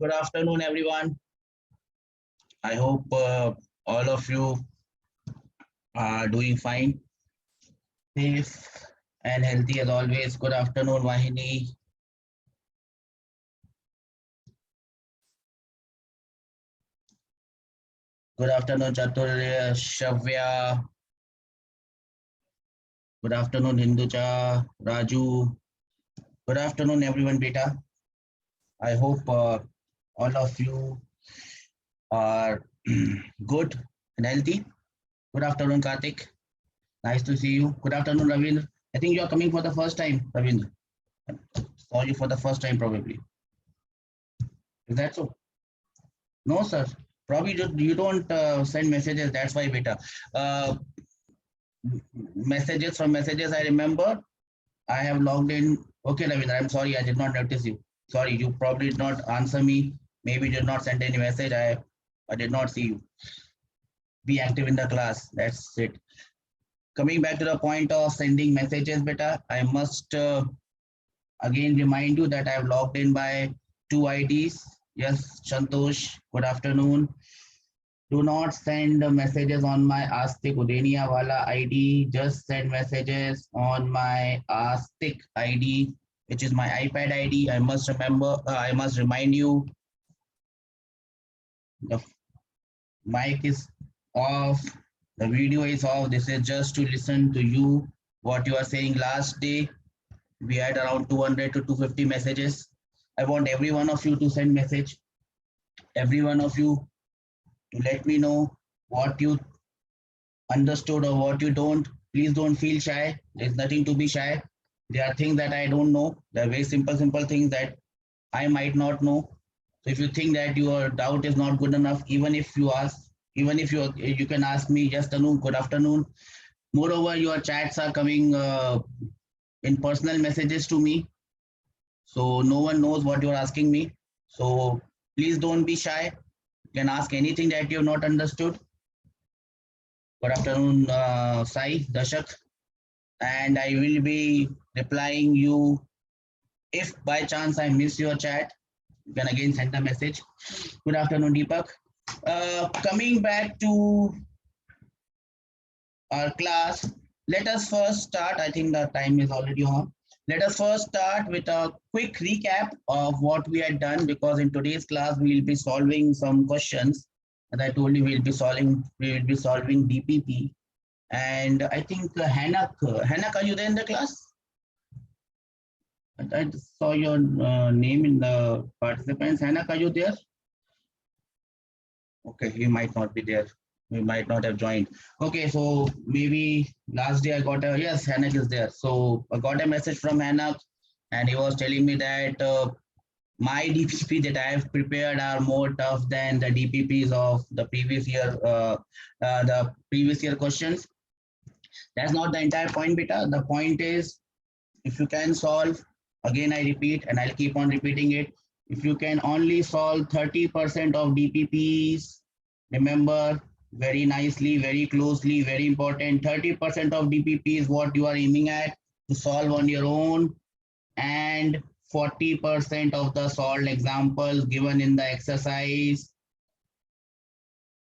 Good afternoon, everyone. I hope all of you are doing fine, safe, and healthy as always. Good afternoon, Vahini. Good afternoon, Chaturya, Shavya. Good afternoon, Hinducha, Raju. Good afternoon, everyone, beta. I hope all of you are good and healthy. Good afternoon, Karthik. Nice to see you. Good afternoon, Ravindra. I think you are coming for the first time, Ravindra. Saw you for the first time, probably. Is that so? No, sir. Probably you don't send messages. That's why, beta. Uh, Messages from messages. I remember I have logged in. Okay, Ravindra. I'm sorry. I did not notice you. Sorry, you probably did not answer me. Maybe did not send any message. I did not see you. Be active in the class. That's it. Coming back to the point of sending messages, beta. I must again remind you that I have logged in by two IDs. Yes, Santosh. Good afternoon. Do not send messages on my Astik Udenia Wala ID. Just send messages on my Astik ID, which is my iPad ID. I must remind you, the mic is off, the video is off. This is just to listen to you, what you are saying. Last day, we had around 200 to 250 messages. I want every one of you to send message, every one of you to let me know what you understood or what you don't. Please don't feel shy. There's nothing to be shy. There are things that I don't know. There are very simple things that I might not know. So if you think that your doubt is not good enough, even if you ask, even if you can ask me, just afternoon, good afternoon. Moreover, your chats are coming in personal messages to me. So no one knows what you're asking me. So please don't be shy. You can ask anything that you have not understood. Good afternoon, Sai, Dashak, and I will be replying you. If by chance I miss your chat, you can again send a message. Good afternoon, Deepak. Coming back to our class, let us first start. I think the time is already on. Let us first start with a quick recap of what we had done, because in today's class we will be solving some questions. As I told you, we will be solving DPP. And I think Hanak, are you there in the class? I saw your name in the participants. Hanak, are you there? Okay, you might not be there. We might not have joined. Okay, so maybe last day I got a, yes, Hanak is there. So I got a message from Hanak, and he was telling me that my DPP that I have prepared are more tough than the DPPs of the previous year questions. That's not the entire point, beta. The point is, if you can solve, again I repeat, and I'll keep on repeating it, if you can only solve 30% of DPPs, remember very nicely, very closely, very important, 30% of DPP is what you are aiming at to solve on your own, and 40% of the solved examples given in the exercise,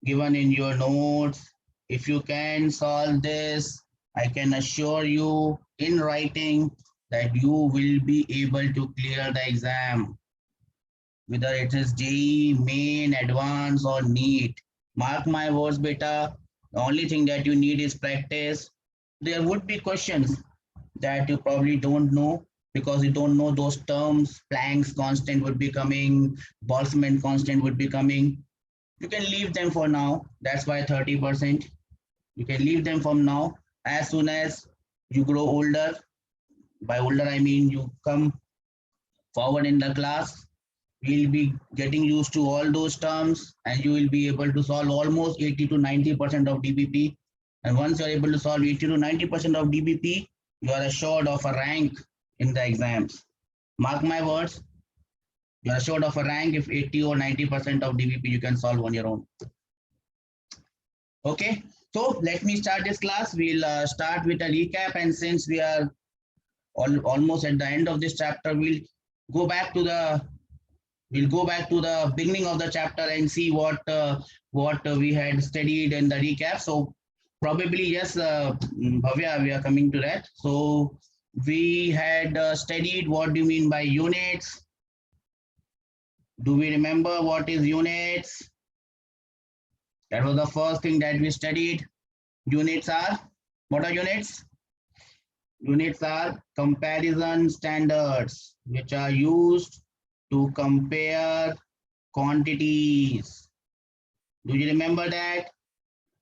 given in your notes. If you can solve this, I can assure you in writing that you will be able to clear the exam, whether it is JEE, main, advanced, or NEET. Mark my words, beta. The only thing that you need is practice. There would be questions that you probably don't know because you don't know those terms. Planck's constant would be coming, Boltzmann constant would be coming. You can leave them for now. That's why 30%. You can leave them from now. As soon as you grow older, by older I mean you come forward in the class, we'll be getting used to all those terms, and you will be able to solve almost 80 to 90% of DBP. And once you're able to solve 80 to 90% of DBP, you are assured of a rank in the exams. Mark my words, you are assured of a rank if 80 or 90% of DBP you can solve on your own. Okay, so let me start this class. We'll start with a recap, and since we are almost at the end of this chapter, we'll go back to the We'll go back to the beginning of the chapter and see what we had studied in the recap. So probably yes, Bhavya, we are coming to that. So we had studied what do you mean by units. Do we remember what is units? That was the first thing that we studied. Units are, what are units? Units are comparison standards which are used to compare quantities. Do you remember that?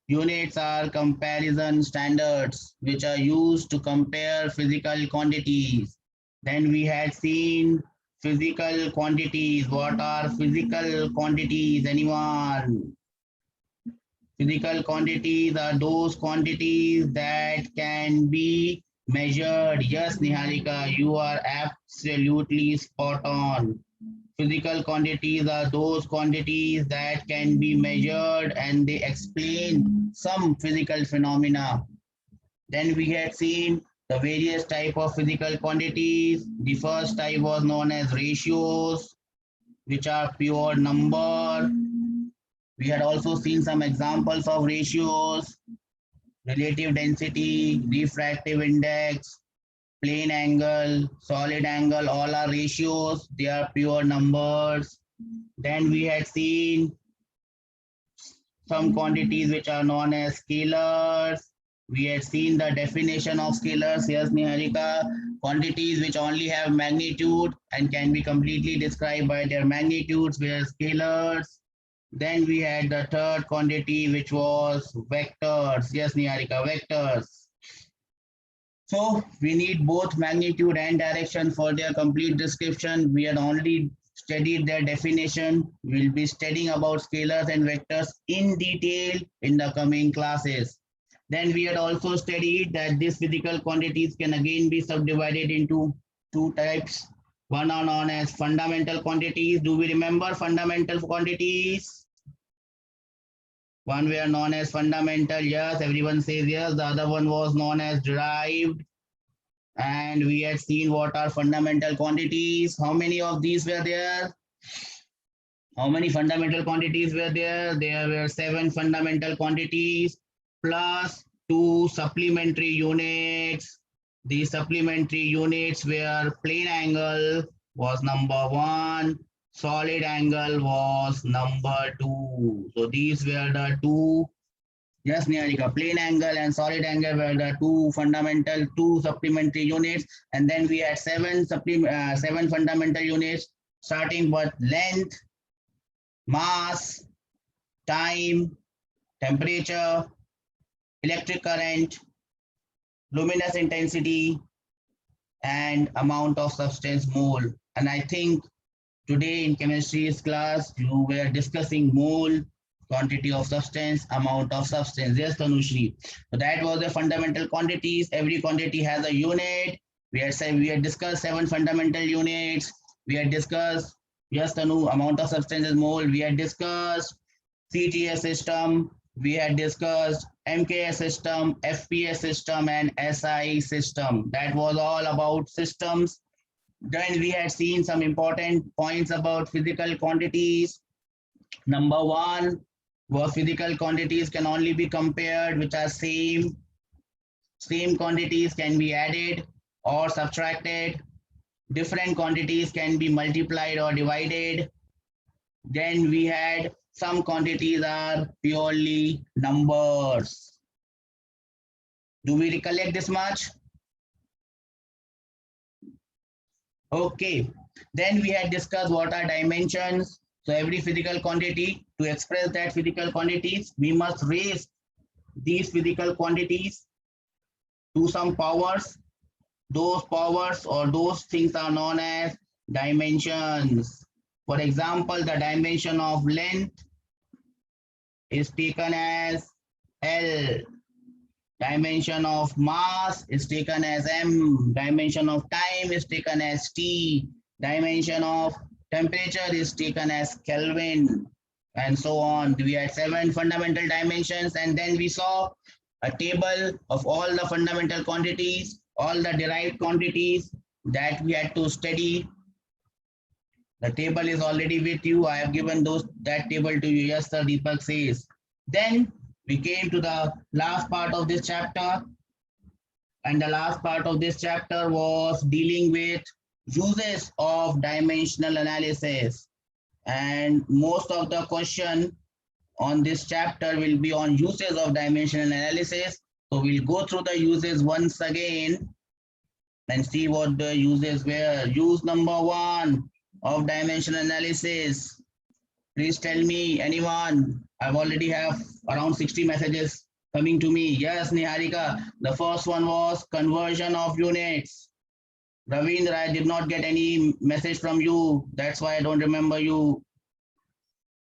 Units are comparison standards which are used to compare physical quantities. Then we had seen physical quantities. What are physical quantities? Anyone? Physical quantities are those quantities that can be measured. Yes, Niharika, you are absolutely spot on. Physical quantities are those quantities that can be measured and they explain some physical phenomena. Then we had seen the various type of physical quantities. The first type was known as ratios, which are pure number. We had also seen some examples of ratios: relative density, refractive index, plane angle, solid angle, all are ratios. They are pure numbers. Then we had seen some quantities which are known as scalars. We had seen the definition of scalars. Yes, Niharika, quantities which only have magnitude and can be completely described by their magnitudes, were scalars. Then we had the third quantity, which was vectors. Yes, Niharika, vectors. So we need both magnitude and direction for their complete description. We had only studied their definition. We'll be studying about scalars and vectors in detail in the coming classes. Then we had also studied that these physical quantities can again be subdivided into two types. One are known as fundamental quantities. Do we remember fundamental quantities? One were known as fundamental, yes, everyone says yes. The other one was known as derived. And we had seen what are fundamental quantities. How many of these were there? How many fundamental quantities were there? There were 7 fundamental quantities plus 2 supplementary units. The supplementary units were plane angle was number 1, solid angle was number 2. So these were the two. Yes, Niharika, plane angle and solid angle were the two supplementary units, and then we had 7 fundamental units, starting with length, mass, time, temperature, electric current, luminous intensity, and amount of substance mole. And I think today in chemistry's class, you were discussing mole, quantity of substance, amount of substance. Yes, Tanushri. So that was the fundamental quantities. Every quantity has a unit. We had discussed 7 fundamental units. We had discussed, yes, Tanu, amount of substance is mole. We had discussed CTS system. We had discussed MKS system, FPS system, and SI system. That was all about systems. Then we had seen some important points about physical quantities. Number 1 was physical quantities can only be compared which are same. Same quantities can be added or subtracted. Different quantities can be multiplied or divided. Then we had some quantities are purely numbers. Do we recollect this much? Okay. Then we had discussed what are dimensions. So every physical quantity, to express that physical quantities, we must raise these physical quantities to some powers. Those powers or those things are known as dimensions. For example, the dimension of length is taken as L. Dimension of mass is taken as M. Dimension of time is taken as T. Dimension of temperature is taken as Kelvin, and so on. We had 7 fundamental dimensions, and then we saw a table of all the fundamental quantities, all the derived quantities that we had to study. The table is already with you. I have given that table to you. Yes, sir, Deepak says. Then we came to the last part of this chapter. And the last part of this chapter was dealing with uses of dimensional analysis. And most of the question on this chapter will be on uses of dimensional analysis. So we'll go through the uses once again and see what the uses were. Use number 1 of dimensional analysis. Please tell me, anyone. I've already have around 60 messages coming to me. Yes, Niharika. The first one was conversion of units. Ravindra, I did not get any message from you. That's why I don't remember you.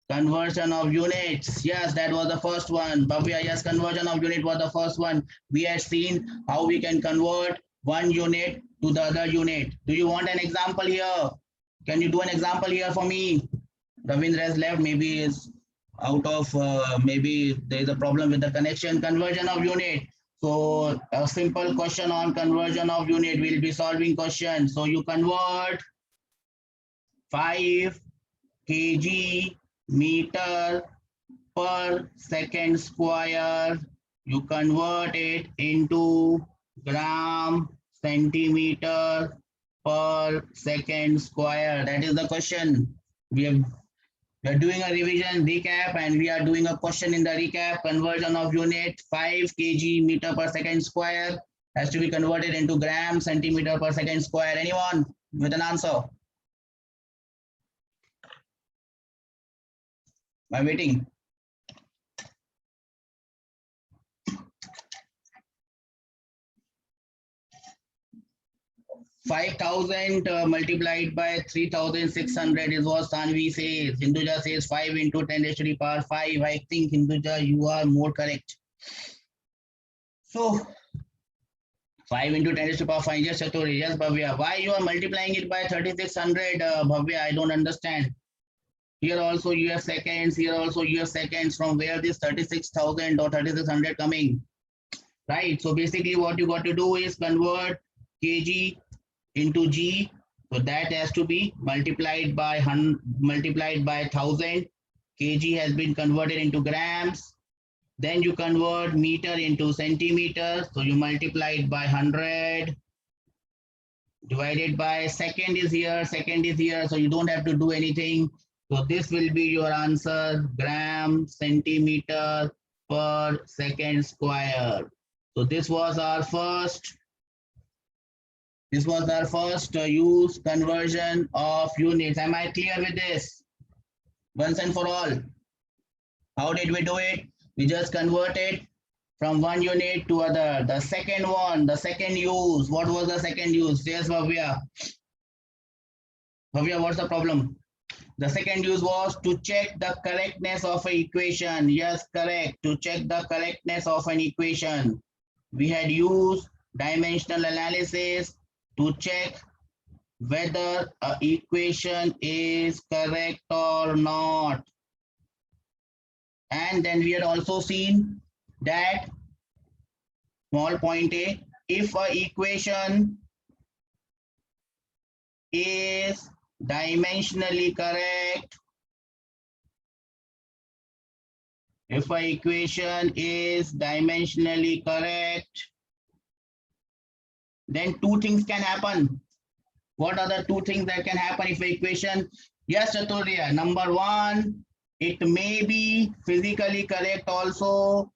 Conversion of units. Yes, that was the first one. Bhavya, yes, conversion of unit was the first one. We had seen how we can convert one unit to the other unit. Do you want an example here? Can you do an example here for me? Ravindra has left, maybe is out of, maybe there is a problem with the connection. Conversion of unit. So a simple question on conversion of unit, will be solving question. So you convert 5 kg meter per second square. You convert it into gram centimeter per second square. That is the question. We are doing a revision recap and we are doing a question in the recap. Conversion of unit 5 kg meter per second square has to be converted into gram centimeter per second square. Anyone with an answer? I'm waiting. $5,000 multiplied by 3,600 is what Sanvi says. Hinduja says 5 into 10 raised to the power 5. I think Hinduja, you are more correct. So 5 into 10 raised to the power 5. Yes, Chaturya. Yes, Bhavya. Why you are multiplying it by 3,600, Bhavya? I don't understand. Here also you have seconds. Here also you have seconds. From where this 36,000 or 3,600 coming? Right. So basically what you got to do is convert kg into G, so that has to be multiplied by 1,000. Kg has been converted into grams. Then you convert meter into centimeters, so you multiply it by 100 divided by second is here, so you don't have to do anything. So this will be your answer, gram centimeter per second square. So this was our first use conversion of units. Am I clear with this? Once and for all. How did we do it? We just converted from one unit to other. The second one, the second use. What was the second use? Yes, Bhavya. Bhavya, what's the problem? The second use was to check the correctness of an equation. Yes, correct. To check the correctness of an equation. We had used dimensional analysis to check whether an equation is correct or not. And then we had also seen that, small point A, if an equation is dimensionally correct, then two things can happen. What are the two things that can happen if an equation? Yes, Chaturya. Number one, it may be physically correct also.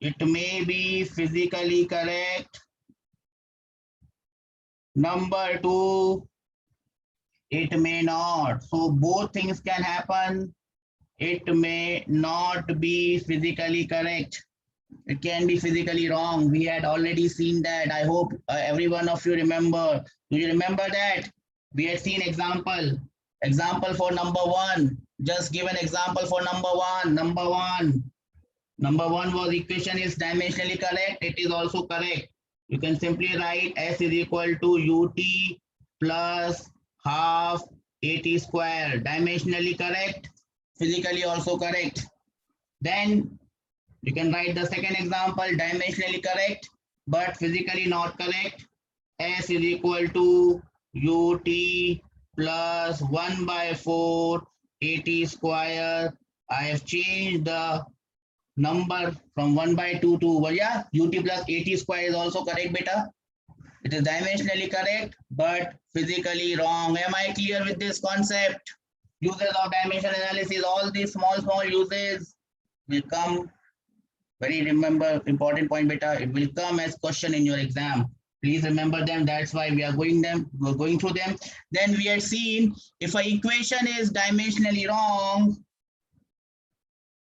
It may be physically correct. Number two, it may not. So both things can happen. It may not be physically correct. It can be physically wrong. We had already seen that. I hope every one of you remember. Do you remember that? We had seen example. Example for number one. Just give an example for number one. Number one was equation is dimensionally correct. It is also correct. You can simply write S is equal to UT plus half AT square. Dimensionally correct. Physically also correct. Then you can write the second example, dimensionally correct, but physically not correct. S is equal to UT plus 1 by 4 AT square. I have changed the number from 1 by 2 to, well, yeah, UT plus AT square is also correct, beta. It is dimensionally correct, but physically wrong. Am I clear with this concept? Uses of dimension analysis, all these small uses will come. Very remember important point, beta. It will come as question in your exam. Please remember them. That's why we are going through them. Then we had seen if an equation is dimensionally wrong,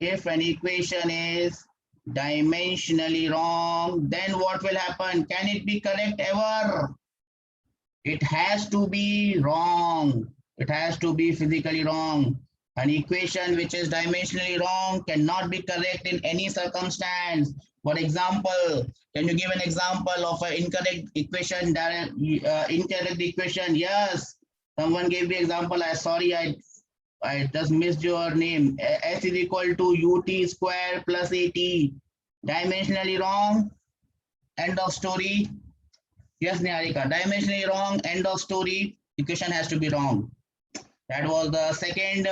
if an equation is dimensionally wrong, then what will happen? Can it be correct ever? It has to be wrong. It has to be physically wrong. An equation which is dimensionally wrong cannot be correct in any circumstance. For example, can you give an example of an incorrect equation? Incorrect equation. Yes, someone gave the example. I just missed your name. S is equal to UT square plus AT. Dimensionally wrong. End of story. Yes, Niharika. Dimensionally wrong. End of story. Equation has to be wrong. That was the second.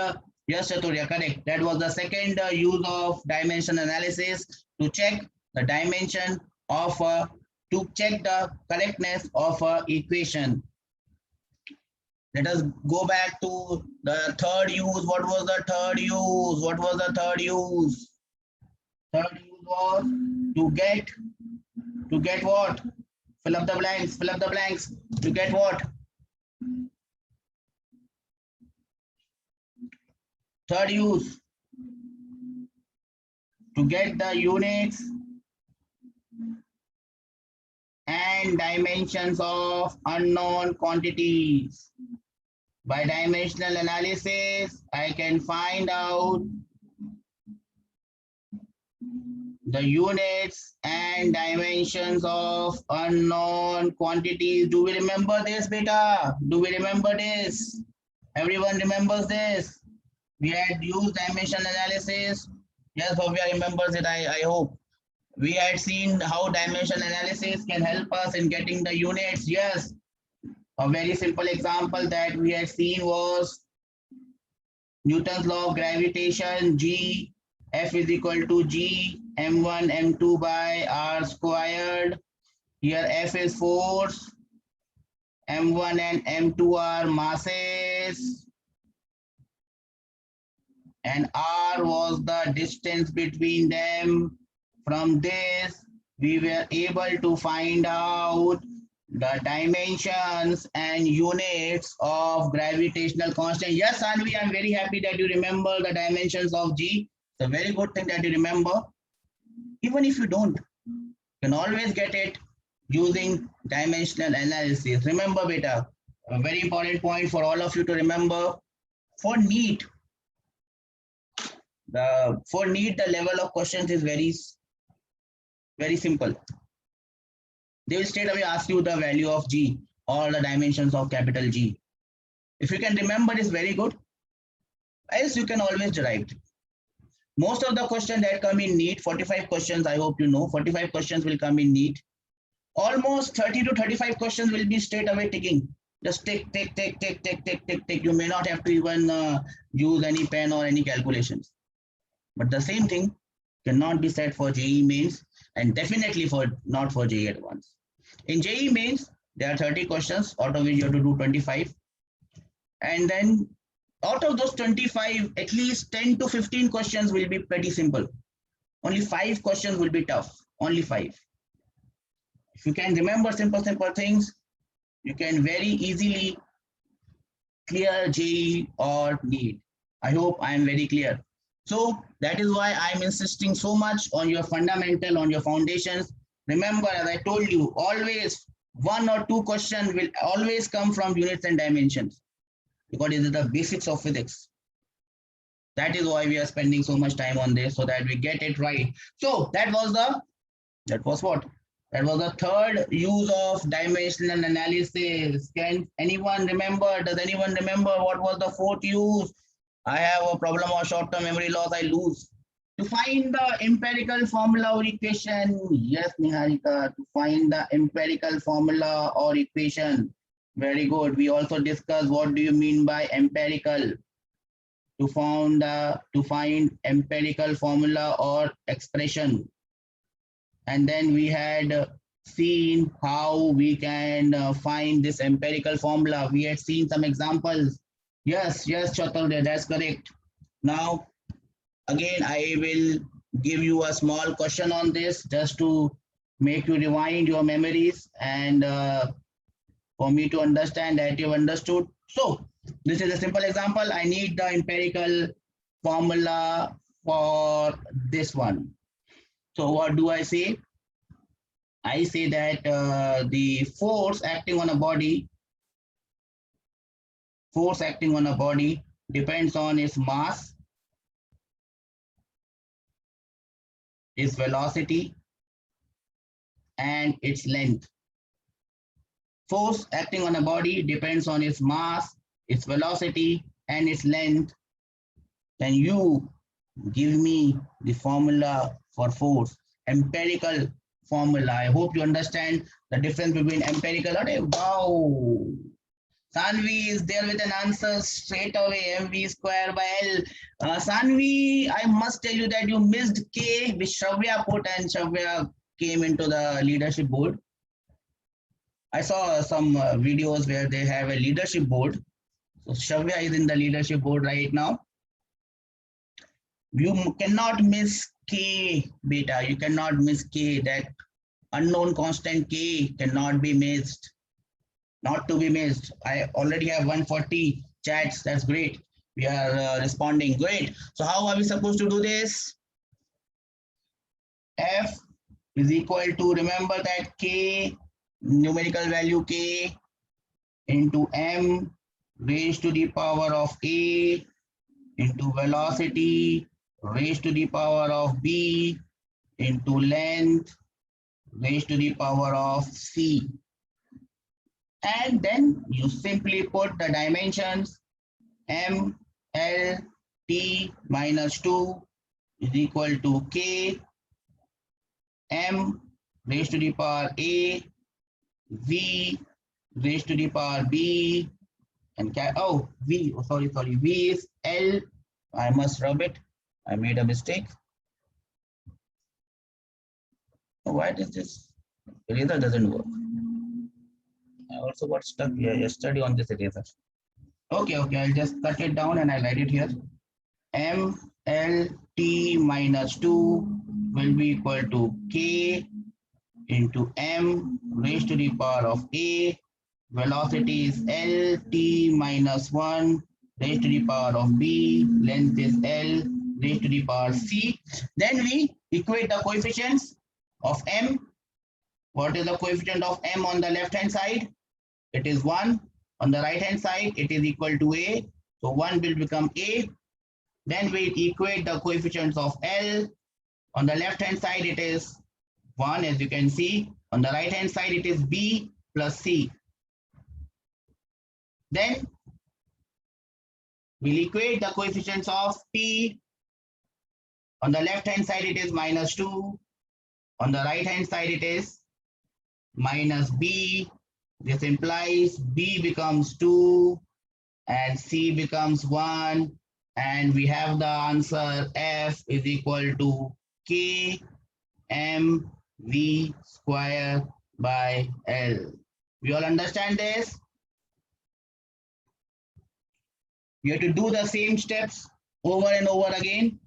Yes, Chaturya, correct. That was the second use of dimension analysis to check the dimension of to check the correctness of a equation. Let us go back to the third use. What was the third use? What was the third use? Third use was to get what? Fill up the blanks. Fill up the blanks. To get what? Third use, to get the units and dimensions of unknown quantities. By dimensional analysis, I can find out the units and dimensions of unknown quantities. Do we remember this, beta? Do we remember this? Everyone remembers this? We had used dimension analysis. Yes, Bhavya remembers it, I hope. We had seen how dimension analysis can help us in getting the units. Yes, a very simple example that we had seen was Newton's law of gravitation. G, F is equal to G, M1, M2 by R squared. Here F is force, M1 and M2 are masses, and R was the distance between them. From this, we were able to find out the dimensions and units of gravitational constant. Yes, Anvi, I'm very happy that you remember the dimensions of G. It's a very good thing that you remember. Even if you don't, you can always get it using dimensional analysis. Remember, beta, a very important point for all of you to remember. For NEET, the level of questions is very simple. They will straight away ask you the value of G or the dimensions of capital G. If you can remember, it's very good. Else you can always derive it. Most of the questions that come in NEET, 45 questions, I hope you know, 45 questions will come in NEET. Almost 30 to 35 questions will be straight away ticking. Just tick. You may not have to even use any pen or any calculations. But the same thing cannot be said for JEE mains, and definitely not for JEE advanced. In JEE mains, there are 30 questions, out of which you have to do 25. And then out of those 25, at least 10 to 15 questions will be pretty simple. Only 5 questions will be tough. Only 5. If you can remember simple things, you can very easily clear JEE or NEET. I hope I am very clear. So that is why I'm insisting so much on your fundamental, on your foundations. Remember, as I told you, always 1 or 2 questions will always come from units and dimensions, because it is the basics of physics. That is why we are spending so much time on this, so that we get it right. So that was what? That was the third use of dimensional analysis. Can anyone remember? Does anyone remember what was the fourth use? I have a problem of short-term memory loss, I lose. To find the empirical formula or equation. Yes, Niharika, to find the empirical formula or equation. Very good. We also discussed what do you mean by empirical, to find empirical formula or expression. And then we had seen how we can find this empirical formula. We had seen some examples. Yes, Chaturya, that's correct. Now, again, I will give you a small question on this just to make you rewind your memories and for me to understand that you've understood. So, this is a simple example. I need the empirical formula for this one. So, what do I say? I say that the force acting on a body depends on its mass, its velocity, and its length. Force acting on a body depends on its mass, its velocity, and its length. Then you give me the formula for force, empirical formula. I hope you understand the difference between empirical. Wow. Sanvi is there with an answer straight away, mv square by L. Sanvi, I must tell you that you missed K, which Shravya put, and Shravya came into the leadership board. I saw some videos where they have a leadership board. So Shravya is in the leadership board right now. You cannot miss K, beta. You cannot miss K. That unknown constant K cannot be missed. Not to be missed. I already have 140 chats. That's great. We are responding. Great. So how are we supposed to do this? F is equal to, remember that K, numerical value K into M raised to the power of A into velocity raised to the power of B into length raised to the power of C. And then you simply put the dimensions M, L, T minus 2 is equal to K, M raised to the power A, V raised to the power B, and V, V is L. I must rub it. I made a mistake. Why does this eraser doesn't work? I also got stuck here yesterday on this eraser. Okay, I'll just cut it down and I'll write it here. M L T minus 2 will be equal to K into M raised to the power of A. Velocity is L T minus 1 raised to the power of B. Length is L raised to the power C. Then we equate the coefficients of M. What is the coefficient of M on the left hand side? It is 1. On the right hand side, it is equal to A. So 1 will become A. Then we equate the coefficients of L. On the left hand side, it is 1, as you can see. On the right hand side, it is B plus C. Then we'll equate the coefficients of P. On the left hand side, it is minus 2. On the right hand side, it is minus B. This implies B becomes 2 and C becomes 1. And we have the answer F is equal to K M V square by L. We all understand this? You have to do the same steps over and over again.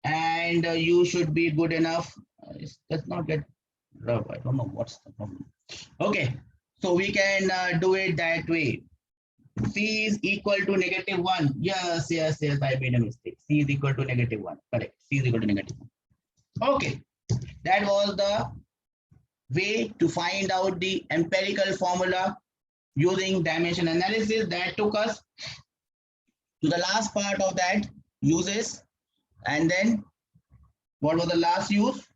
And you should be good enough. It does not get rub. I don't know what's the problem. Okay, so we can do it that way. C is equal to -1. Yes, I made a mistake. C is equal to -1. Correct. C is equal to -1. Okay, that was the way to find out the empirical formula using dimension analysis. That took us to the last part of that, uses. And then what was the last use?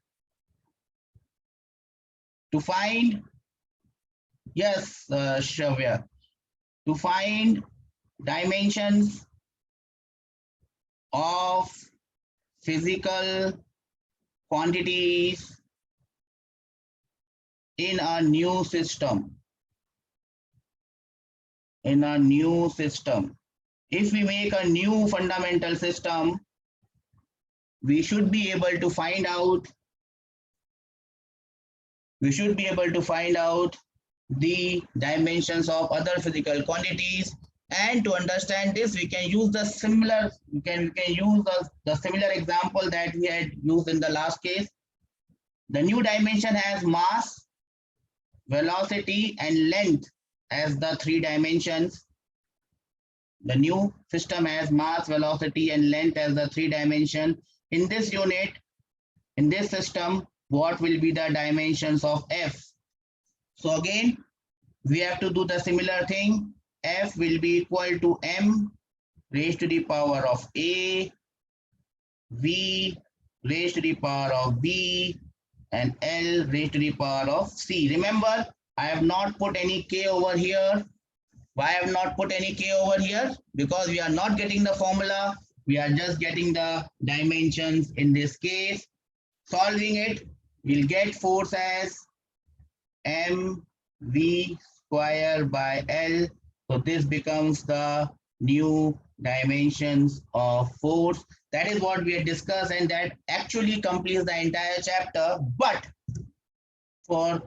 To find, yes, Shravya, to find dimensions of physical quantities in a new system. in a new system. If we make a new fundamental system, we should be able to find out the dimensions of other physical quantities. And to understand this, we can use the similar the similar example that we had used in the last case. The new dimension has mass, velocity, and length as the three dimensions. The new system has mass, velocity, and length as the three dimensions. In this unit, in this system, what will be the dimensions of F? So again, we have to do the similar thing. F will be equal to m raised to the power of a, v raised to the power of b, and L raised to the power of C. Remember, I have not put any K over here. Why I have not put any K over here? Because we are not getting the formula. We are just getting the dimensions in this case. Solving it, we'll get force as mv square by L. So this becomes the new dimensions of force. That is what we had discussed, and that actually completes the entire chapter. But for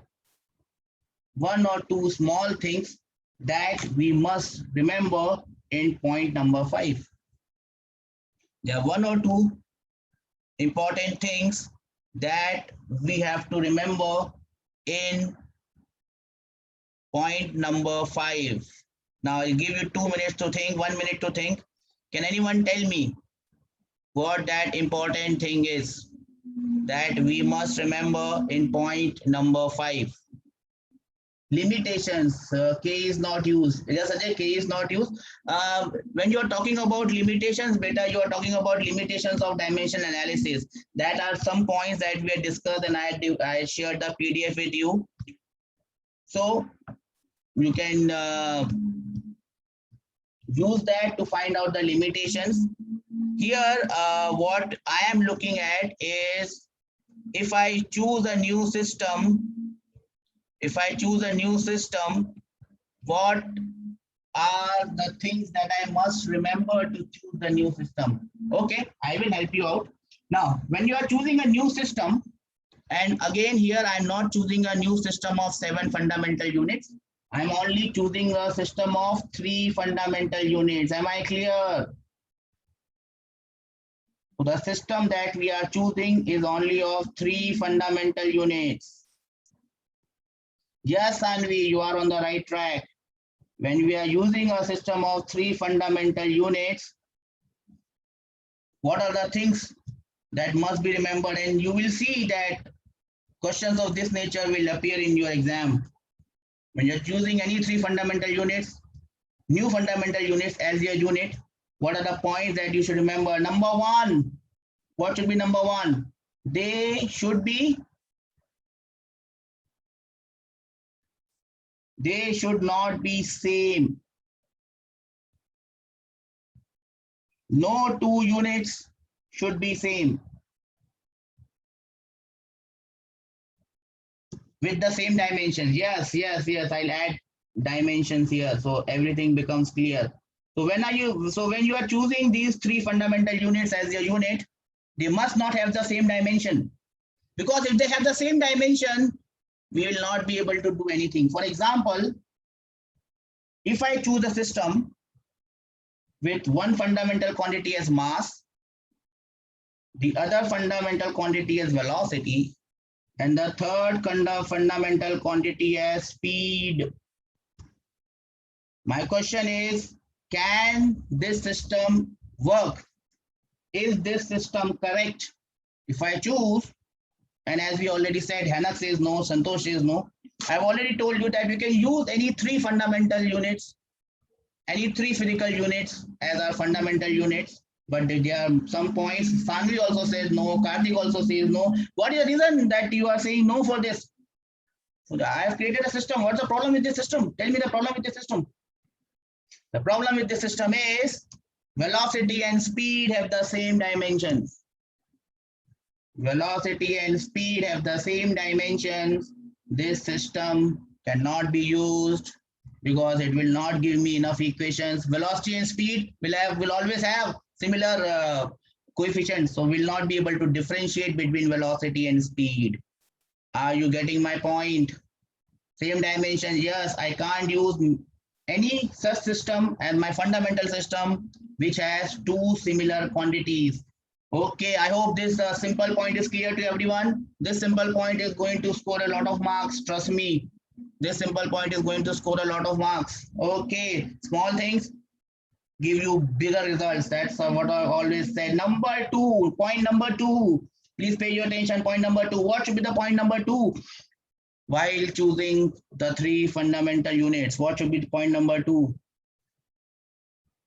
one or two small things that we must remember in point number 5. There are one or two important things that we have to remember in point number 5. Now I'll give you 2 minutes to think, 1 minute to think. Can anyone tell me what that important thing is that we must remember in point number 5? Limitations. K is not used. Just Ajay, K is not used. When you are talking about limitations, beta, you are talking about limitations of dimension analysis. That are some points that we had discussed, and I shared the PDF with you. So you can use that to find out the limitations. Here, what I am looking at is if I choose a new system, what are the things that I must remember to choose the new system? Okay, I will help you out. Now, when you are choosing a new system, and again here I'm not choosing a new system of 7 fundamental units. I'm only choosing a system of 3 fundamental units. Am I clear? So the system that we are choosing is only of 3 fundamental units. Yes, Anvi, you are on the right track. When we are using a system of 3 fundamental units, what are the things that must be remembered? And you will see that questions of this nature will appear in your exam. When you're choosing any 3 fundamental units, new fundamental units as your unit, what are the points that you should remember? Number 1, what should be number 1? They should not be same. No 2 units should be same with the same dimensions. Yes, I'll add dimensions here so everything becomes clear. So when you are choosing these 3 fundamental units as your unit, they must not have the same dimension, because if they have the same dimension, we will not be able to do anything. For example, if I choose a system with one fundamental quantity as mass, the other fundamental quantity as velocity, and the third fundamental quantity as speed. My question is, can this system work? Is this system correct? If I choose, and as we already said, Hanak says no, Santosh says no. I've already told you that we can use any 3 fundamental units, any 3 physical units as our fundamental units. But there are some points. Sangvi also says no. Karthik also says no. What is the reason that you are saying no for this? So I have created a system. What's the problem with this system? Tell me the problem with this system. The problem with this system is velocity and speed have the same dimensions. Velocity and speed have the same dimensions. This system cannot be used. because it will not give me enough equations. Velocity and speed will always have similar coefficients, so we'll not be able to differentiate between velocity and speed. Are you getting my point? Same dimension, yes, I can't use any such system as my fundamental system which has two similar quantities. Okay, I hope this simple point is clear to everyone. This simple point is going to score a lot of marks, trust me. This simple point is going to score a lot of marks. Okay, small things give you bigger results. That's what I always say. Number two, point number two. Please pay your attention. Point number two. What should be the point number two? While choosing the three fundamental units, what should be the point number two?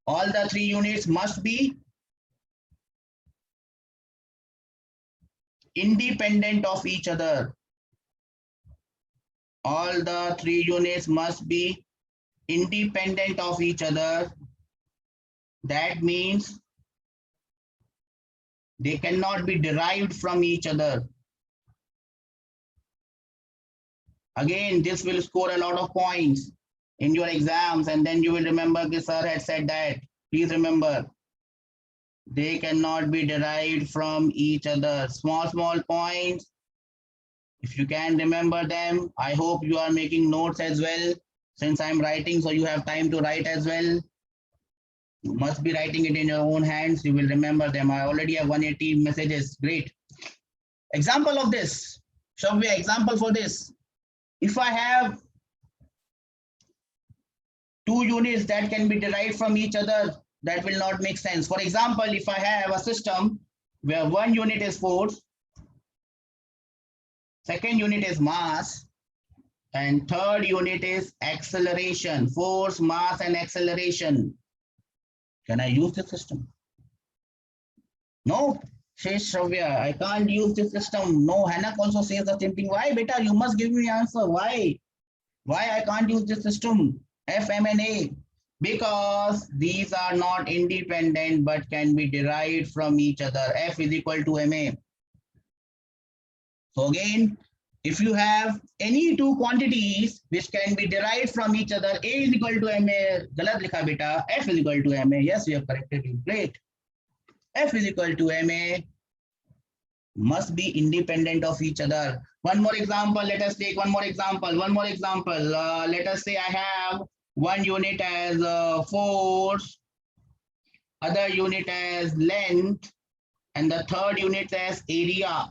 All the three units must be independent of each other. All the three units must be independent of each other. That means they cannot be derived from each other. Again, this will score a lot of points in your exams, and then you will remember the sir had said that. Please remember, they cannot be derived from each other. Small points. If you can remember them, I hope you are making notes as well. Since I'm writing, so you have time to write as well. You must be writing it in your own hands. You will remember them. I already have 180 messages. Great. Example of this. Shall we example for this? If I have two units that can be derived from each other, that will not make sense. For example, if I have a system where one unit is force, second unit is mass, and third unit is acceleration, force, mass, and acceleration. Can I use this system? No, says Shravya, I can't use this system. No, Hanak also says the same thing. Why, beta? You must give me answer. Why? Why I can't use this system? F, M, and A. Because these are not independent but can be derived from each other. F is equal to MA. So again, if you have any two quantities which can be derived from each other, A is equal to MA, galat likha beta, F is equal to MA. Yes, we have corrected you. Great. F is equal to MA must be independent of each other. One more example, let us take one more example. Let us say I have one unit as force, other unit as length, and the third unit as area.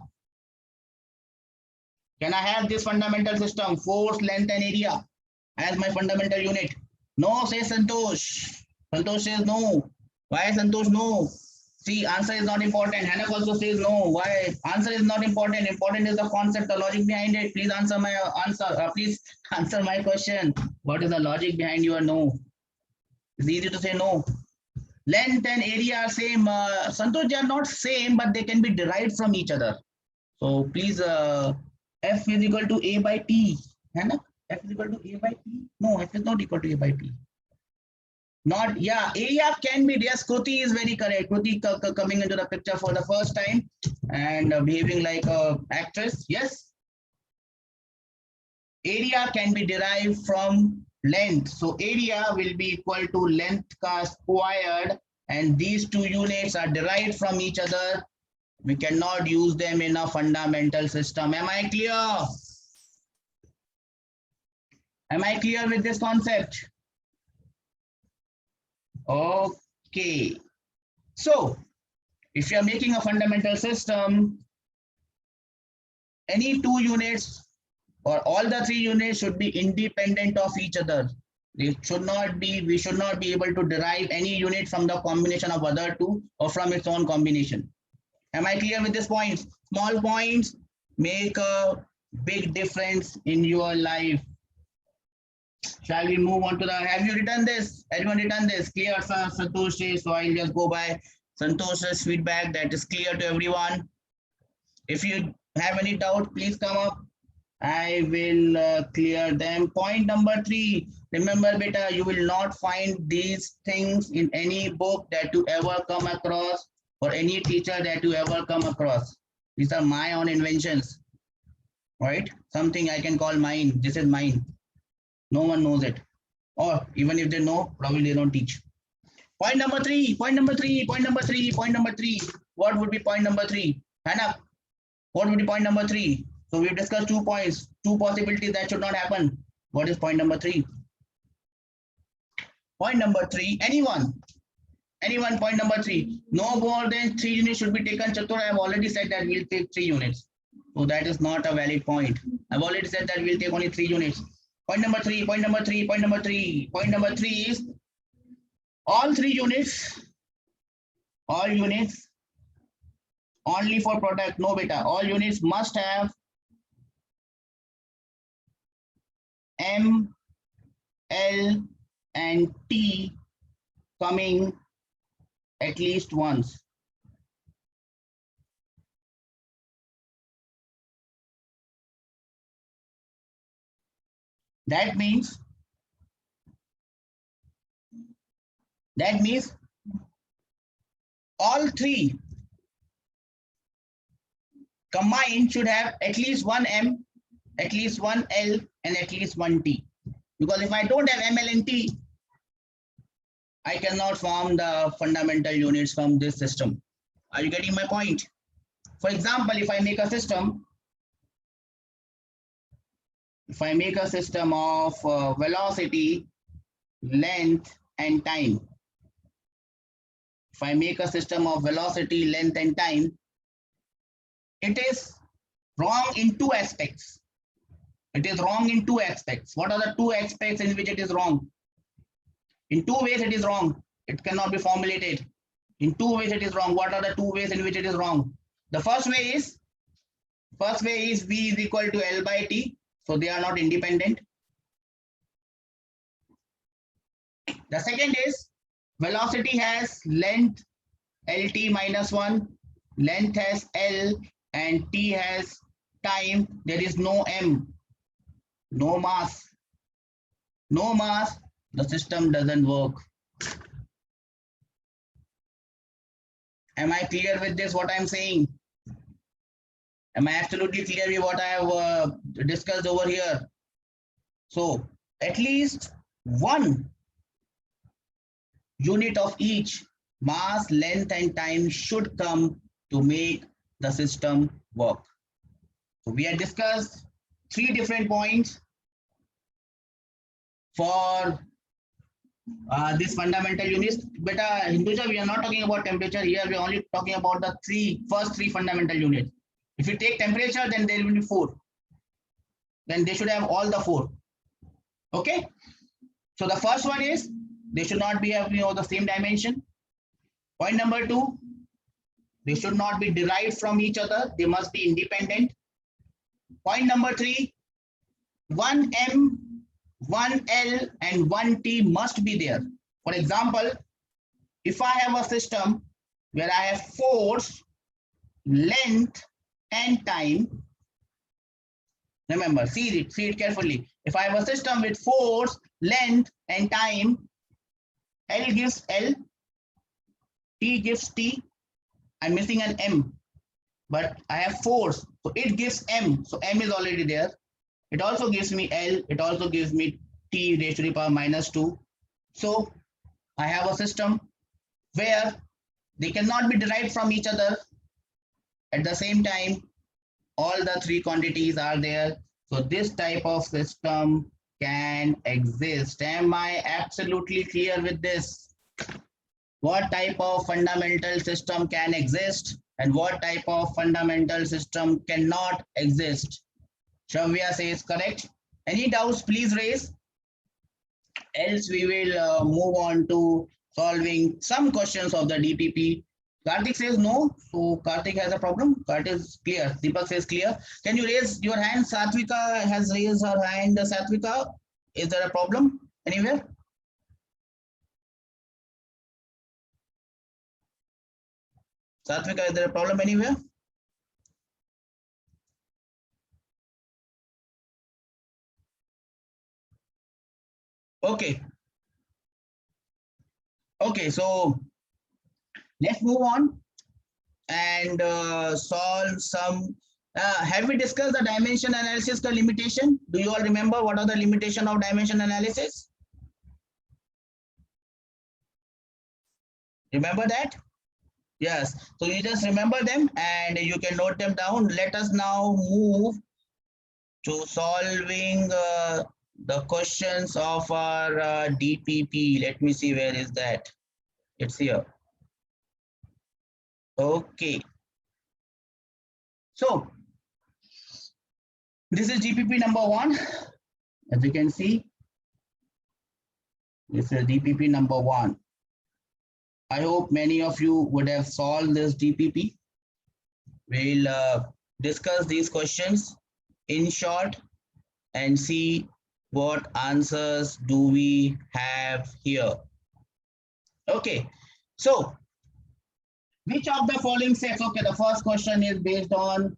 Can I have this fundamental system, force, length, and area, as my fundamental unit? No, says Santosh. Santosh says no. Why Santosh no? See, answer is not important. Hanak also says no. Why? Answer is not important. Important is the concept, the logic behind it. Please answer my answer. Please answer my question. What is the logic behind your no? It's easy to say no. Length and area are same. Santosh, they are not same, but they can be derived from each other. So please, F is equal to A by T. Hanak? F is equal to A by T? No, F is not equal to A by T. Not, yeah, area can be, yes, Kruti is very correct. Kruti coming into the picture for the first time and behaving like an actress. Yes. Area can be derived from length. So area will be equal to length squared, and these two units are derived from each other. We cannot use them in a fundamental system. Am I clear? Am I clear with this concept? Okay, so if you are making a fundamental system, any two units or all the three units should be independent of each other. They should not be, we should not be able to derive any unit from the combination of other two or from its own combination. Am I clear with this point? Small points make a big difference in your life. Shall we move on to the, have you written this? Everyone written this? Clear, Santosh? So I'll just go by Santosh's feedback that is clear to everyone. If you have any doubt, please come up. I will clear them. Point number 3. Remember, beta, you will not find these things in any book that you ever come across or any teacher that you ever come across. These are my own inventions, right? Something I can call mine. This is mine. No one knows it. or even if they know, probably they don't teach. Point number three, point number three, point number three, point number three. What would be point number three? Hand up. What would be point number three? So we've discussed 2 points, 2 possibilities that should not happen. What is point number three? Point number three, anyone? Anyone, point number three. No more than 3 units should be taken. Chatur, I have already said that we'll take 3 units. So that is not a valid point. I've already said that we'll take only 3 units. Point number three, point number three, point number three. Point number three is all 3 units, all units, only for product, no beta. All units must have M, L, and T coming at least once. That means all 3 combined should have at least one M, at least one L, and at least one T. Because if I don't have ML and T, I cannot form the fundamental units from this system. Are you getting my point? For example, if I make a system, of velocity, length, and time. If I make a system of velocity, length, and time, it is wrong in 2 aspects. It is wrong in 2 aspects. What are the 2 aspects in which it is wrong? In 2 ways it is wrong. It cannot be formulated. In 2 ways it is wrong. What are the 2 ways in which it is wrong? The first way is V is equal to L by T. So they are not independent. The second is velocity has length LT minus 1, length has L, and T has time. There is no M, no mass. No mass, the system doesn't work. Am I clear with this, what I'm saying? Am I absolutely clear with what I have discussed over here? So at least one unit of each, mass, length, and time, should come to make the system work. So we have discussed 3 different points for this fundamental units. But Hinduja, we are not talking about temperature here. We are only talking about the first three fundamental units. If you take temperature, then there will be 4. Then they should have all the 4. Okay. So the first one is they should not be having the same dimension. Point number 2, they should not be derived from each other. They must be independent. Point number 3, 1 M, 1 L, and 1 T must be there. For example, if I have a system where I have force, length, and time, remember, see it carefully. If I have a system with force, length, and time, L gives L, T gives T. I'm missing an M, but I have force, so it gives M. So M is already there. It also gives me L. It also gives me T raised to the power minus 2. So I have a system where they cannot be derived from each other. At the same time, all the 3 quantities are there. So this type of system can exist. Am I absolutely clear with this? What type of fundamental system can exist and what type of fundamental system cannot exist? Shavya says correct. Any doubts, please raise. Else we will move on to solving some questions of the DTP. Karthik says no. So Karthik has a problem. Karthik is clear. Deepak says clear. Can you raise your hand? Satvika has raised her hand. Satvika, is there a problem anywhere? Satvika, is there a problem anywhere? Okay. Okay, so let's move on and solve some. Have we discussed the dimension analysis limitation? Do you all remember what are the limitation of dimension analysis? Remember that? Yes. So you just remember them and you can note them down. Let us now move to solving the questions of our DPP. Let me see, where is that? It's here. Okay. So this is DPP number 1. As you can see, this is DPP number 1. I hope many of you would have solved this DPP. We'll discuss these questions in short and see what answers do we have here. Okay, so which of the following sets, okay, the first question is based on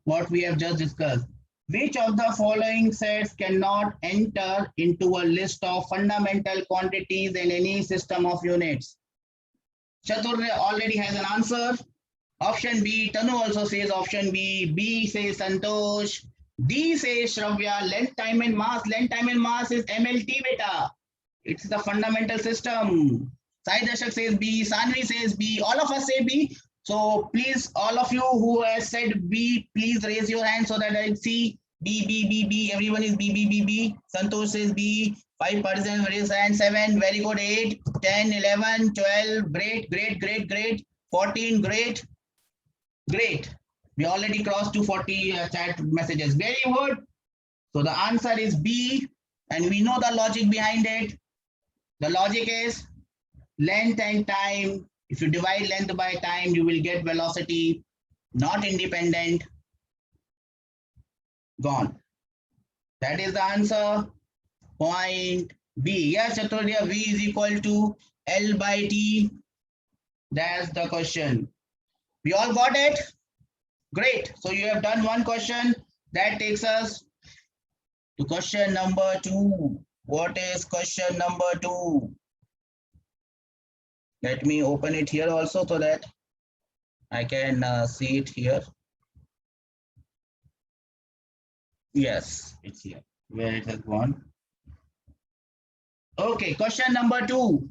what we have just discussed. Which of the following sets cannot enter into a list of fundamental quantities in any system of units? Chatur already has an answer. Option B. Tanu also says option B. B says Santosh. D says Shravya. Length, time and mass. Length, time and mass is MLT beta. It's the fundamental system. Sai Dashak says B. Sanvi says B. All of us say B. So please, all of you who has said B, please raise your hand so that I can see. B, B, B, B. Everyone is B, B, B, B. Santosh says B. 5 participants raise hand. 7. Very good. 8, 10, 11, 12. Great, great, great, great. 14. Great. Great. We already crossed 240 chat messages. Very good. So the answer is B. And we know the logic behind it. The logic is length and time. If you divide length by time, you will get velocity, not independent. Gone. That is the answer. Point B. Yes, Chaturya, V is equal to L by T. That's the question. We all got it? Great. So you have done one question. That takes us to question number 2. What is question number 2? Let me open it here also so that I can see it here. Yes, it's here. Where it has gone. Okay, question number 2.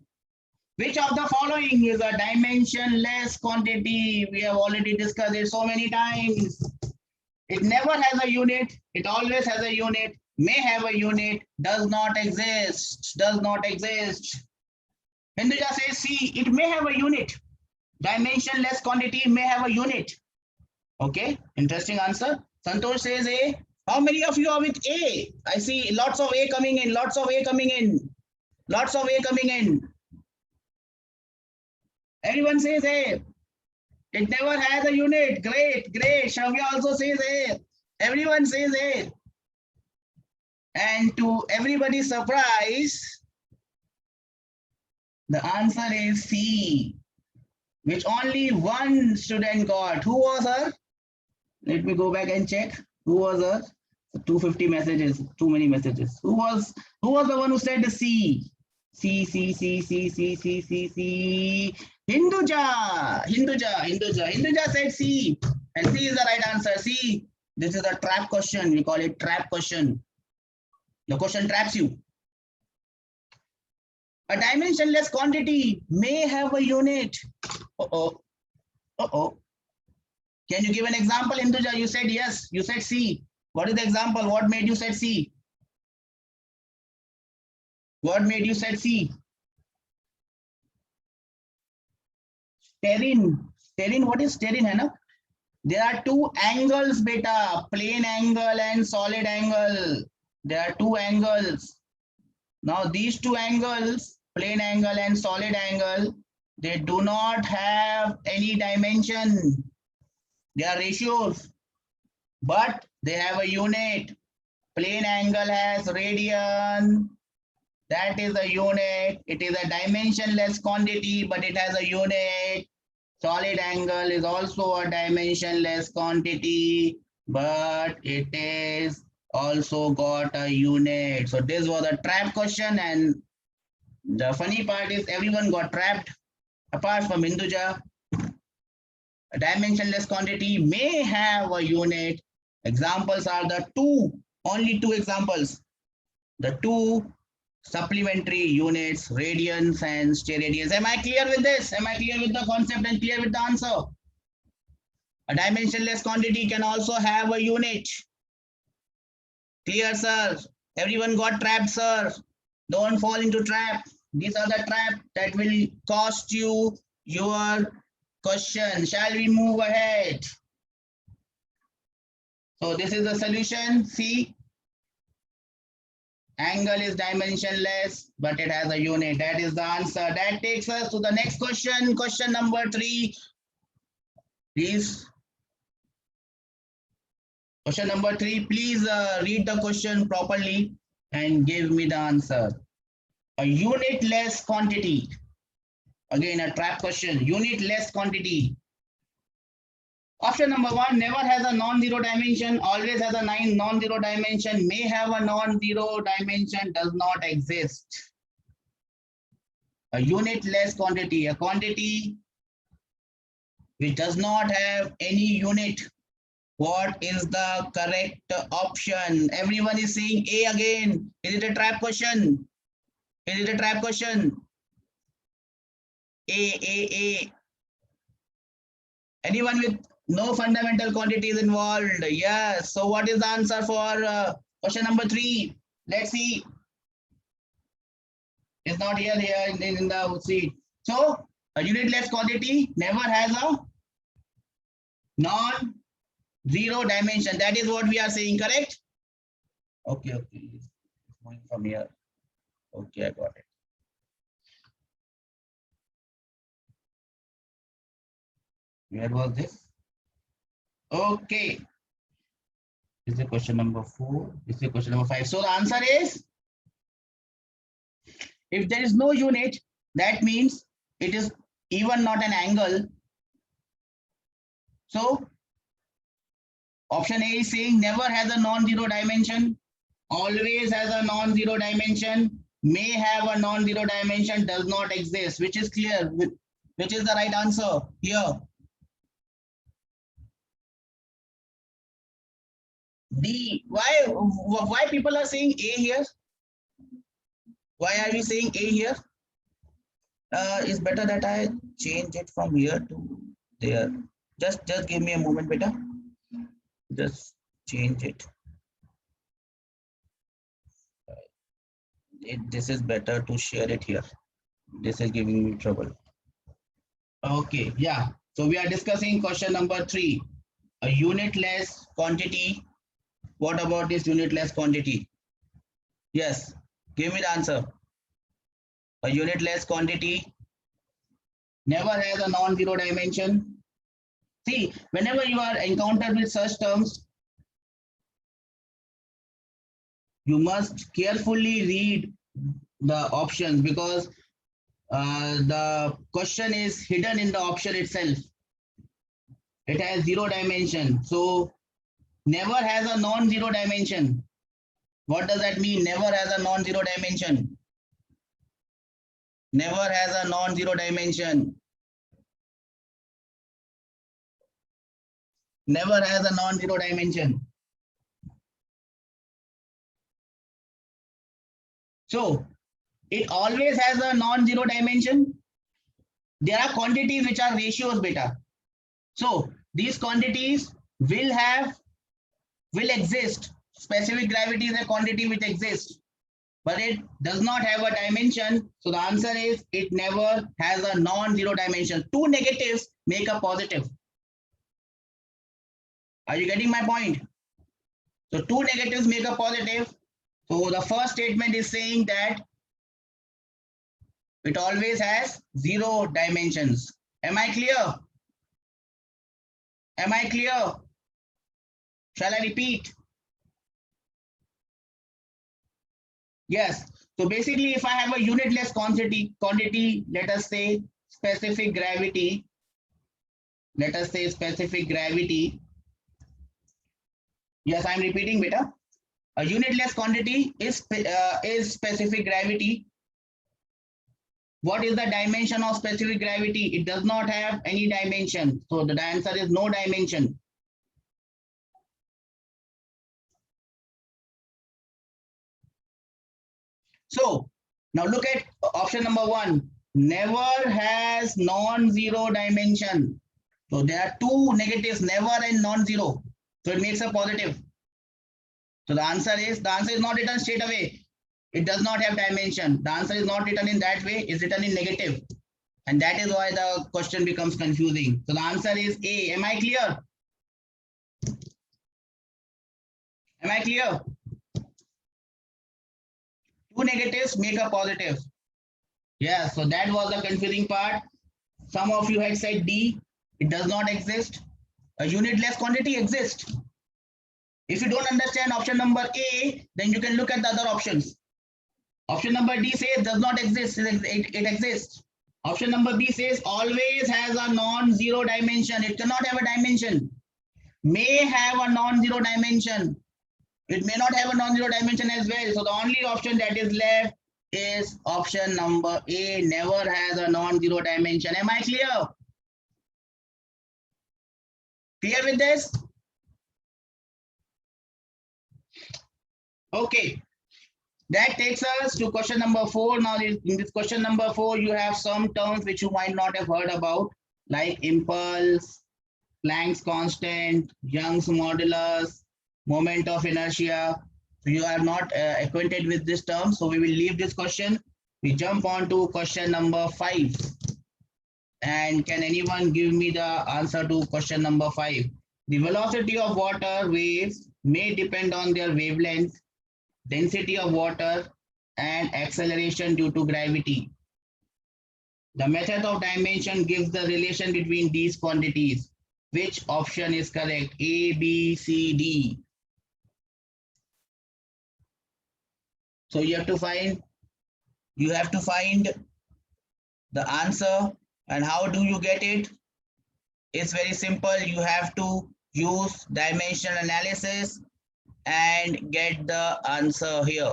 Which of the following is a dimensionless quantity? We have already discussed it so many times. It never has a unit. It always has a unit. May have a unit. Does not exist. Does not exist. Hinduja says C. It may have a unit. Dimensionless quantity may have a unit. Okay, interesting answer. Santosh says A. How many of you are with A? I see lots of A coming in. Lots of A coming in. Lots of A coming in. Everyone says A. It never has a unit. Great, great. Shravya also says A. Everyone says A. And to everybody's surprise, the answer is C, which only one student got. Who was her? Let me go back and check. Who was her? 250 messages. Too many messages. Who was the one who said the C? C. Hinduja said C. And C is the right answer. C. This is a trap question. We call it trap question. The question traps you. A dimensionless quantity may have a unit. Can you give an example, Hinduja? You said yes. You said C. What is the example? What made you say C? What made you say C? Sterin. Sterin, what is sterin, Hannah? There are two angles, beta. Plane angle and solid angle. There are two angles. Now these two angles, plane angle and solid angle, they do not have any dimension. They are ratios, but they have a unit. Plane angle has radian. That is a unit. It is a dimensionless quantity, but it has a unit. Solid angle is also a dimensionless quantity, but it is also got a unit. So this was a trap question, and the funny part is everyone got trapped apart from Hinduja. A dimensionless quantity may have a unit. Examples are the two, only two examples. The two supplementary units, radians and steradians. Am I clear with this? Am I clear with the concept and clear with the answer? A dimensionless quantity can also have a unit. Clear, sir? Everyone got trapped, sir? Don't fall into trap. These are the trap that will cost you your question. Shall we move ahead? So this is the solution. See, angle is dimensionless, but it has a unit. That is the answer. That takes us to the next question. Question number 3. Please. Question number 3. Please read the question properly and give me the answer. A unitless quantity. Again, a trap question. Unitless quantity. Option number 1, never has a non-zero dimension, always has a non-zero dimension, may have a non-zero dimension, does not exist. A unitless quantity, a quantity which does not have any unit. What is the correct option? Everyone is saying A again. Is it a trap question? Is it a trap question? A. Anyone with no fundamental quantities involved? Yes. So what is the answer for question number 3? Let's see. It's not here in the sheet. So a unitless quantity never has a non-zero dimension. That is what we are saying, correct? Okay. It's going from here. Okay, I got it. Where was this? Okay. This is question number 4. This is question number 5. So the answer is, if there is no unit, that means it is even not an angle. So option A is saying never has a non-zero dimension, always has a non-zero dimension, may have a non-zero dimension, does not exist, which is clear, which is the right answer here. D. Why people are saying A here? Why are we saying A here? It's better that I change it from here to there. Just give me a moment, beta. Just change it. This is better to share it here. This is giving me trouble. Okay, yeah. So we are discussing question number 3. A unitless quantity. What about this unitless quantity? Yes, give me the answer. A unitless quantity never has a non-zero dimension. See, whenever you are encountered with such terms, you must carefully read the options, because the question is hidden in the option itself. It has zero dimension. So never has a non-zero dimension. What does that mean? Never has a non-zero dimension. Never has a non-zero dimension. Never has a non-zero dimension. So it always has a non-zero dimension. There are quantities which are ratios, beta. So these quantities will exist. Specific gravity is a quantity which exists, but it does not have a dimension. So the answer is it never has a non-zero dimension. Two negatives make a positive. Are you getting my point? So two negatives make a positive. So the first statement is saying that it always has zero dimensions. Am I clear? Am I clear? Shall I repeat? Yes. So basically, if I have a unitless quantity, let us say specific gravity. Let us say specific gravity. Yes, I'm repeating, beta. A unitless quantity is specific gravity. What is the dimension of specific gravity? It does not have any dimension. So the answer is no dimension. So Now look at option number 1. Never has non-zero dimension. So there are two negatives, never and non-zero. So it makes a positive. So the answer is not written straight away. It does not have dimension. The answer is not written in that way. It's written in negative. And that is why the question becomes confusing. So the answer is A. Am I clear? Am I clear? Two negatives make a positive. Yeah, so that was the confusing part. Some of you had said D. It does not exist. A unitless quantity exists. If you don't understand option number A, then you can look at the other options. Option number D says does not exist. It exists. Option number B says always has a non-zero dimension. It cannot have a dimension. May have a non-zero dimension. It may not have a non-zero dimension as well. So the only option that is left is option number A, never has a non-zero dimension. Am I clear? Clear with this? Okay. That takes us to question number 4. Now, in this question number 4, you have some terms which you might not have heard about, like impulse, Planck's constant, Young's modulus, moment of inertia. So you are not acquainted with this term, so we will leave this question. We jump on to question number 5. And can anyone give me the answer to question number 5? The velocity of water waves may depend on their wavelength, density of water, and acceleration due to gravity. The method of dimension gives the relation between these quantities. Which option is correct? A, B, C, D. So you have to find the answer. And how do you get it? It's very simple. You have to use dimensional analysis and get the answer here.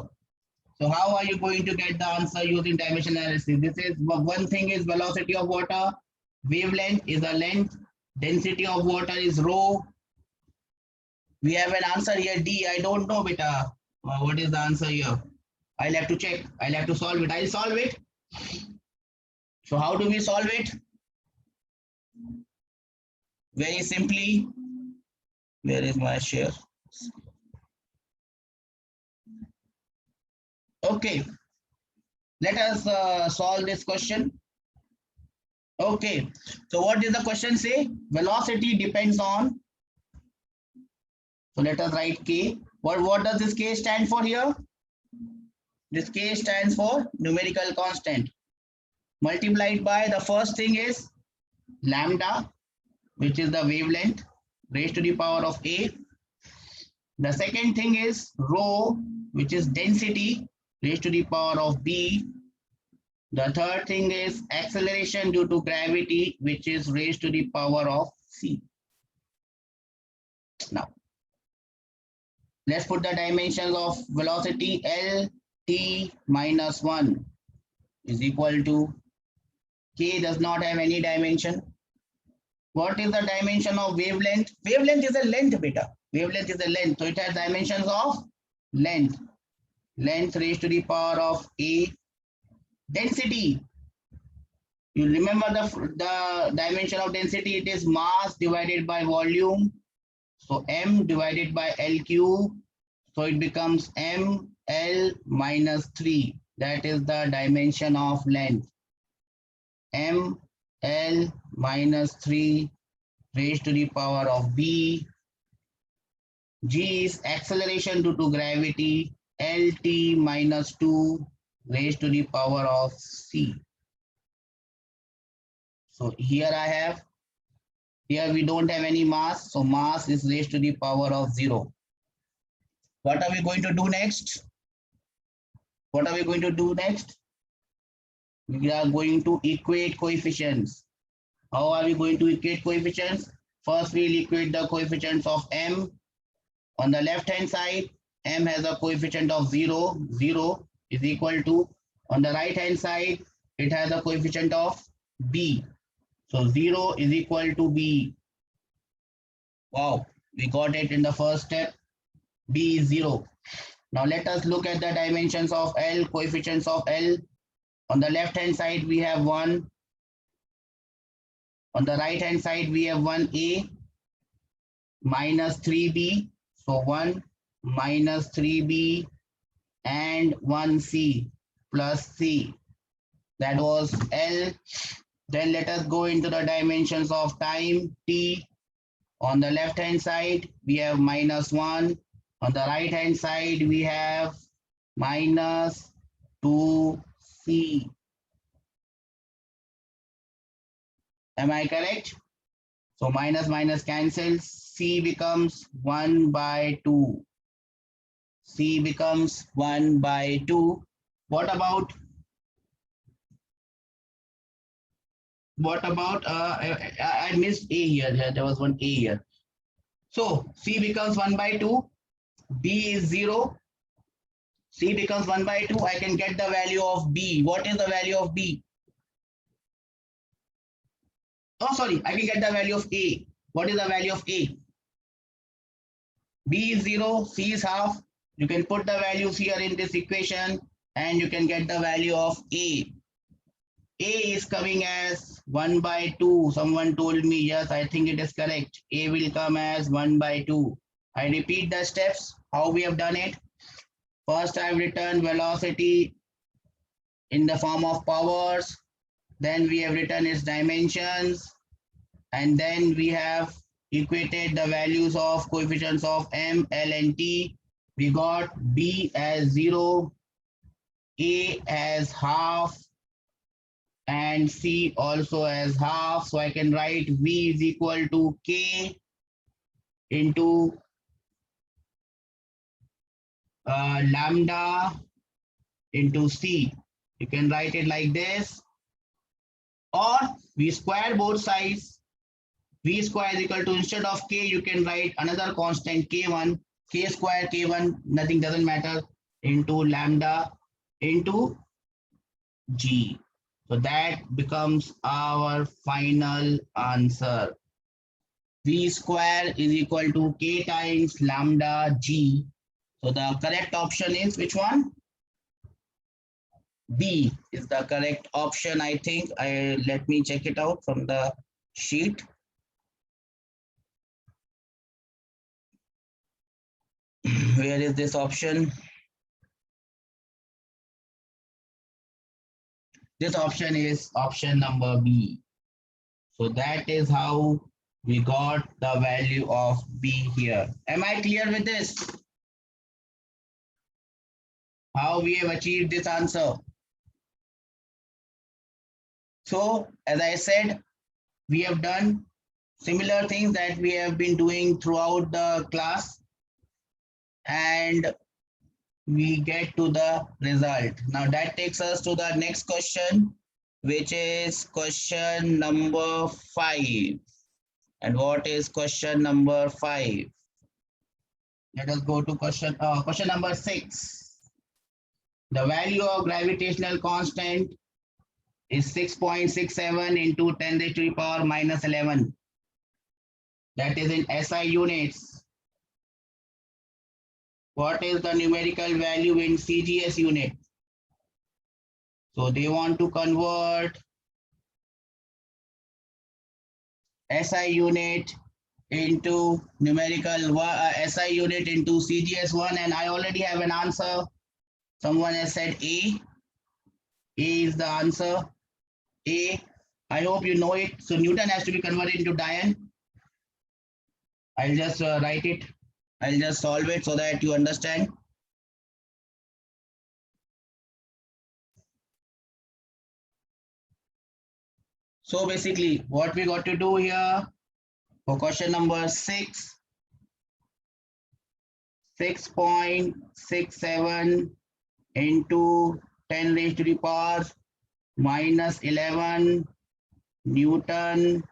So how are you going to get the answer using dimension analysis? This is one thing is velocity of water, wavelength is a length, density of water is rho. We have an answer here D. I don't know, beta. What is the answer here? I'll have to check. I'll have to solve it. I'll solve it. So how do we solve it? Very simply. Where is my share? Okay, let us solve this question. Okay, so what does the question say? Velocity depends on. So let us write K. What does this K stand for here? This K stands for numerical constant. Multiplied by the first thing is lambda, which is the wavelength raised to the power of A. The second thing is rho, which is density raised to the power of B. The third thing is acceleration due to gravity, which is raised to the power of C. Now, let's put the dimensions of velocity. L t minus 1 is equal to K does not have any dimension. What is the dimension of wavelength? Wavelength is a length, beta. Wavelength is a length. So it has dimensions of length. Length raised to the power of A. Density. You remember the dimension of density. It is mass divided by volume. So M divided by LQ. So it becomes ML minus 3. That is the dimension of length. ML minus 3 raised to the power of B. G is acceleration due to gravity. LT minus 2 raised to the power of C. So here we don't have any mass. So mass is raised to the power of 0. What are we going to do next? We are going to equate coefficients. How are we going to equate coefficients? First, we'll equate the coefficients of M. On the left hand side, M has a coefficient of 0. 0 is equal to, on the right hand side, it has a coefficient of B. So 0 is equal to B. Wow, we got it in the first step. B is 0. Now let us look at the dimensions of L, coefficients of L. On the left hand side, we have 1. On the right hand side, we have 1a minus 3b. So 1 minus 3b and 1c plus c. That was L. Then let us go into the dimensions of time, t. On the left hand side, we have minus 1. On the right hand side, we have minus 2c. Am I correct? So minus minus cancels. C becomes 1 by 2. C becomes 1 by 2. What about I missed A here. There was one A here. So C becomes 1 by 2. B is 0. C becomes 1 by 2. I can get the value of B. What is the value of B? Oh, sorry. I can get the value of A. What is the value of A? B is 0. C is half. You can put the values here in this equation and you can get the value of A. A is coming as 1 by 2. Someone told me, yes, I think it is correct. A will come as 1 by 2. I repeat the steps, how we have done it. First, I have written velocity in the form of powers. Then we have written its dimensions. And then we have equated the values of coefficients of M, L, and T. We got B as 0, A as half, and C also as half. So I can write V is equal to K into lambda into C. You can write it like this. Or we square both sides. V square is equal to, instead of K, you can write another constant K1, K square, K1, nothing doesn't matter, into lambda into G. So that becomes our final answer. V square is equal to K times lambda G. So the correct option is which one? B is the correct option, I think. Let me check it out from the sheet. Where is this option? This option is option number B. So that is how we got the value of B here. Am I clear with this? How we have achieved this answer? So as I said, we have done similar things that we have been doing throughout the class, and we get to the result. Now that takes us to the next question, which is question number 5. And what is question number 5? Let us go to question number 6. The value of gravitational constant is 6.67 into 10 raised to the power minus 11. That is in SI units. What is the numerical value in CGS unit? So they want to convert SI unit into numerical SI unit into CGS1, and I already have an answer. Someone has said A. A is the answer. A. I hope you know it. So Newton has to be converted into Dian. I'll just write it. I'll just solve it so that you understand. So basically, what we got to do here for question number 6, 6.67 into 10 raised to the power minus 11 Newton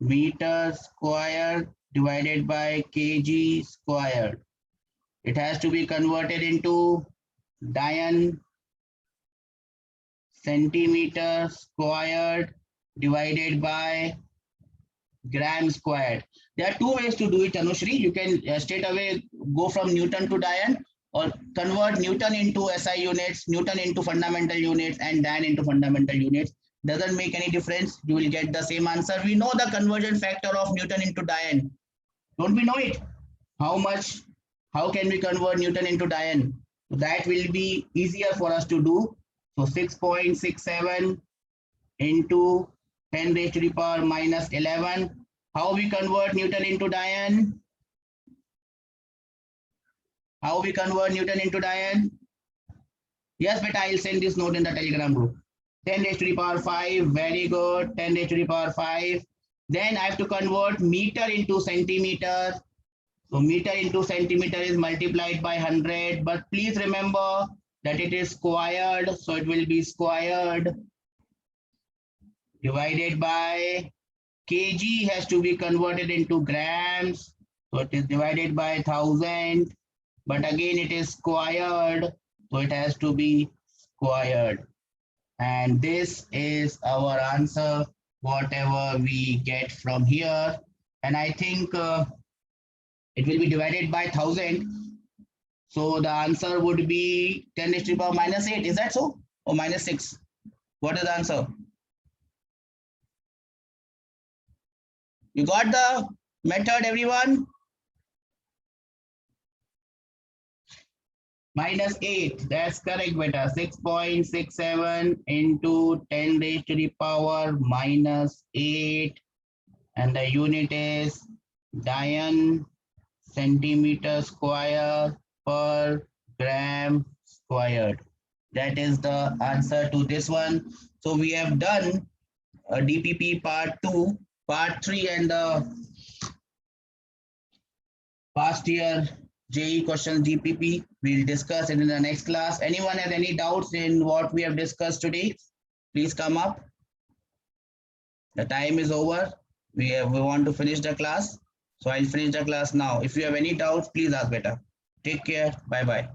meter squared divided by kg squared. It has to be converted into Dian centimeter squared divided by gram squared. There are two ways to do it, Anushri. You can straight away go from Newton to Dian, or convert Newton into SI units, Newton into fundamental units, and Dan into fundamental units. Doesn't make any difference. You will get the same answer. We know the conversion factor of Newton into Dian. Don't we know it? How much? How can we convert Newton into Dian? So that will be easier for us to do. So 6.67 into 10 raised to the power minus 11. How we convert Newton into Dian? How we convert Newton into Dian? Yes, but I'll send this note in the Telegram group. 10 raised to the power 5. Very good. 10 raised to the power 5. Then I have to convert meter into centimeter. So meter into centimeter is multiplied by 100. But please remember that it is squared. So it will be squared divided by kg has to be converted into grams. So it is divided by 1000. But again, it is squared. So it has to be squared. And this is our answer, whatever we get from here. And I think it will be divided by 1000. So the answer would be 10 raised to the power minus 8. Is that so? Or minus 6? What is the answer? You got the method, everyone? Minus 8. That's correct, beta. 6.67 into 10 raised to the power minus 8. And the unit is Dian centimeter square per gram squared. That is the answer to this one. So we have done DPP part 2, part 3, and the past year JEE questions DPP. We'll discuss it in the next class. Anyone has any doubts in what we have discussed today? Please come up. The time is over. We want to finish the class. So I'll finish the class now. If you have any doubts, please ask beta. Take care. Bye-bye.